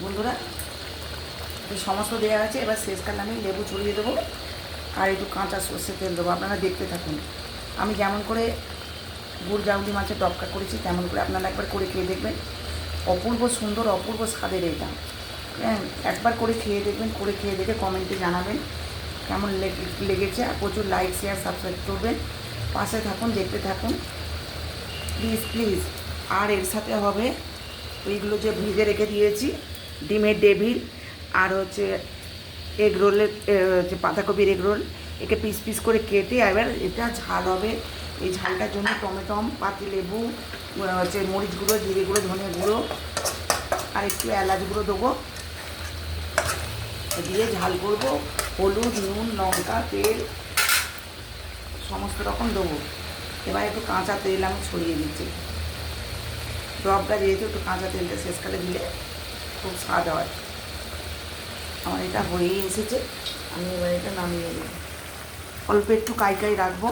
বন্ধুরা। সমস্ত দেওয়া আছে, এবার শেষকালে আমি লেবু ছড়িয়ে দেবো আর একটু কাঁচা সর্ষের তেল দেবো। আপনারা দেখতে থাকুন। আমি যেমন করে গুড় জাউলি মাছের ডবকা করেছি তেমন করে আপনারা একবার করে খেয়ে দেখবেন। অপূর্ব সুন্দর, অপূর্ব স্বাদের এটা। হ্যাঁ, একবার করে খেয়ে দেখবেন, করে খেয়ে দেখে কমেন্টে জানাবেন কেমন লেগেছে। আর প্রচুর লাইক, শেয়ার, সাবস্ক্রাইব করবেন। পাশে থাকুন, দেখতে থাকুন প্লিজ প্লিজ। আর এর সাথে হবে ওইগুলো যে ভেজে রেখে দিয়েছি, ডিমের ডেভিল, আর হচ্ছে এগ রোলের যে বাঁধাকপির এগ রোল। একে পিস পিস করে কেটে এবার এটা ঝাল হবে। এই ঝালটার জন্য টমেটো, পাতি লেবু, হচ্ছে মরিচ গুঁড়ো, জিরে গুঁড়ো, ধনে গুঁড়ো আর একটু এলাচ গুঁড়ো দেবো, দিয়ে ঝাল করবো। হলুদ, নুন, লঙ্কা, তেল সমস্ত রকম দেবো। এবার একটু কাঁচা তেল আমি ছড়িয়ে দিচ্ছি। ডবটা যেহেতু একটু কাঁচা তেলটা শেষকালে দিলে খুব স্বাদ হয়। আমার এটা হয়েই এসেছে, আমি এবার এটা নামিয়ে দেবো। অল্প একটু কাই রাখবো।